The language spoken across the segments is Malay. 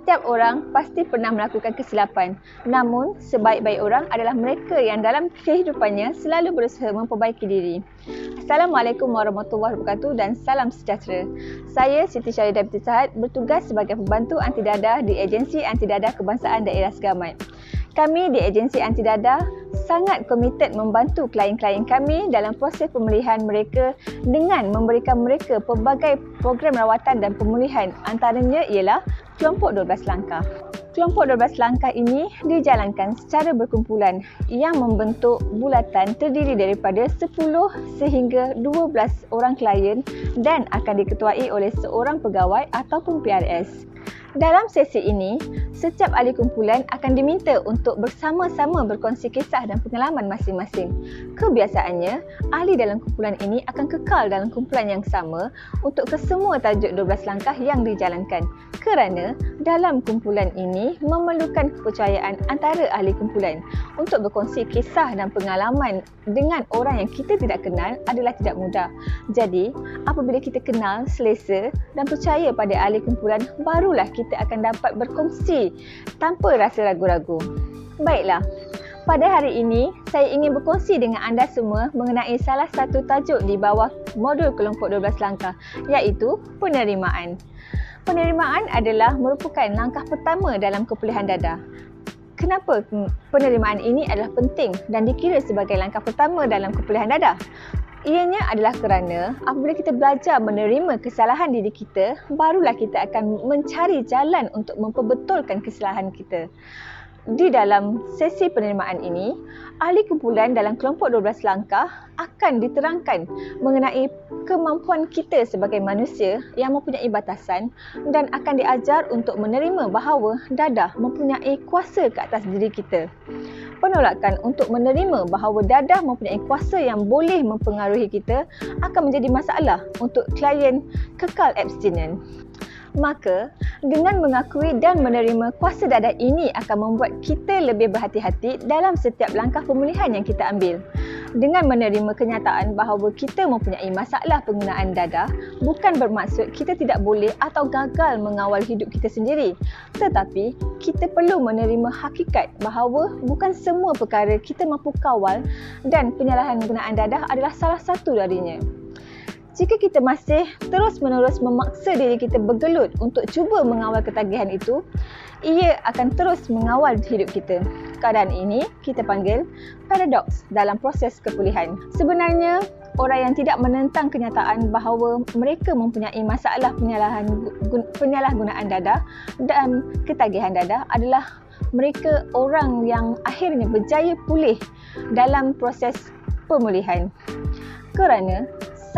Setiap orang pasti pernah melakukan kesilapan. Namun, sebaik-baik orang adalah mereka yang dalam kehidupannya selalu berusaha memperbaiki diri. Assalamualaikum warahmatullahi wabarakatuh dan salam sejahtera. Saya Siti Syaridah binti Sahad bertugas sebagai pembantu anti dadah di Agensi Anti Dadah Kebangsaan Daerah Segamat. Kami di Agensi Anti Dadah sangat komited membantu klien-klien kami dalam proses pemulihan mereka dengan memberikan mereka pelbagai program rawatan dan pemulihan, antaranya ialah kelompok 12 langkah. Kelompok 12 langkah ini dijalankan secara berkumpulan yang membentuk bulatan terdiri daripada 10 sehingga 12 orang klien dan akan diketuai oleh seorang pegawai ataupun PRS. Dalam sesi ini, setiap ahli kumpulan akan diminta untuk bersama-sama berkongsi kisah dan pengalaman masing-masing. Kebiasaannya, ahli dalam kumpulan ini akan kekal dalam kumpulan yang sama untuk kesemua tajuk 12 langkah yang dijalankan. Kerana dalam kumpulan ini memerlukan kepercayaan antara ahli kumpulan. Untuk berkongsi kisah dan pengalaman dengan orang yang kita tidak kenal adalah tidak mudah. Jadi, apabila kita kenal, selesa dan percaya pada ahli kumpulan, barulah kita akan dapat berkongsi tanpa rasa ragu-ragu. Baiklah, pada hari ini saya ingin berkongsi dengan anda semua mengenai salah satu tajuk di bawah modul kelompok 12 langkah, iaitu penerimaan. Penerimaan adalah merupakan langkah pertama dalam kepulihan dadah. Kenapa penerimaan ini adalah penting dan dikira sebagai langkah pertama dalam kepulihan dadah? Ianya adalah kerana apabila kita belajar menerima kesalahan diri kita, barulah kita akan mencari jalan untuk memperbetulkan kesalahan kita. Di dalam sesi penerimaan ini, ahli kumpulan dalam kelompok 12 langkah akan diterangkan mengenai kemampuan kita sebagai manusia yang mempunyai batasan dan akan diajar untuk menerima bahawa dadah mempunyai kuasa ke atas diri kita. Penolakan untuk menerima bahawa dadah mempunyai kuasa yang boleh mempengaruhi kita akan menjadi masalah untuk klien kekal abstinen. Maka, dengan mengakui dan menerima kuasa dadah ini akan membuat kita lebih berhati-hati dalam setiap langkah pemulihan yang kita ambil. Dengan menerima kenyataan bahawa kita mempunyai masalah penggunaan dadah, bukan bermaksud kita tidak boleh atau gagal mengawal hidup kita sendiri. Tetapi, kita perlu menerima hakikat bahawa bukan semua perkara kita mampu kawal dan penyalahan penggunaan dadah adalah salah satu darinya. Jika kita masih terus-menerus memaksa diri kita bergelut untuk cuba mengawal ketagihan itu, ia akan terus mengawal hidup kita. Keadaan ini kita panggil paradoks dalam proses kepulihan. Sebenarnya, orang yang tidak menentang kenyataan bahawa mereka mempunyai masalah penyalahgunaan dadah dan ketagihan dadah adalah mereka orang yang akhirnya berjaya pulih dalam proses pemulihan. Kerana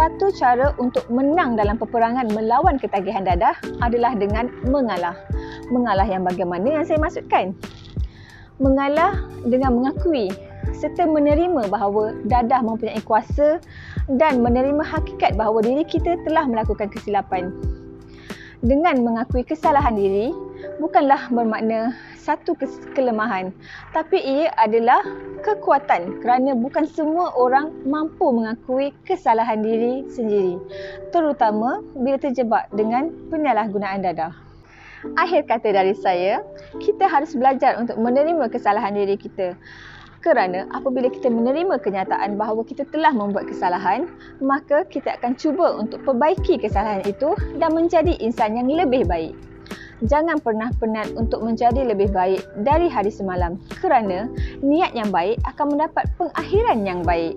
satu cara untuk menang dalam peperangan melawan ketagihan dadah adalah dengan mengalah. Mengalah yang bagaimana yang saya maksudkan? Mengalah dengan mengakui serta menerima bahawa dadah mempunyai kuasa dan menerima hakikat bahawa diri kita telah melakukan kesilapan. Dengan mengakui kesalahan diri bukanlah bermakna satu kelemahan, tapi ia adalah kekuatan kerana bukan semua orang mampu mengakui kesalahan diri sendiri, terutama bila terjebak dengan penyalahgunaan dadah. Akhir kata dari saya, kita harus belajar untuk menerima kesalahan diri kita. Kerana apabila kita menerima kenyataan bahawa kita telah membuat kesalahan, maka kita akan cuba untuk perbaiki kesalahan itu dan menjadi insan yang lebih baik. Jangan pernah penat untuk menjadi lebih baik dari hari semalam kerana niat yang baik akan mendapat pengakhiran yang baik.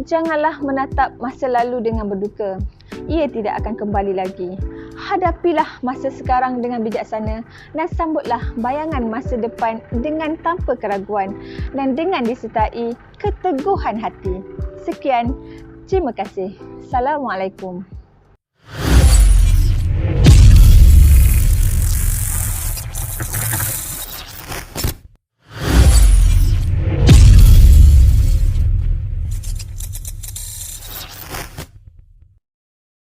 Janganlah menatap masa lalu dengan berduka. Ia tidak akan kembali lagi. Hadapilah masa sekarang dengan bijaksana dan sambutlah bayangan masa depan dengan tanpa keraguan dan dengan disertai keteguhan hati. Sekian, terima kasih. Assalamualaikum.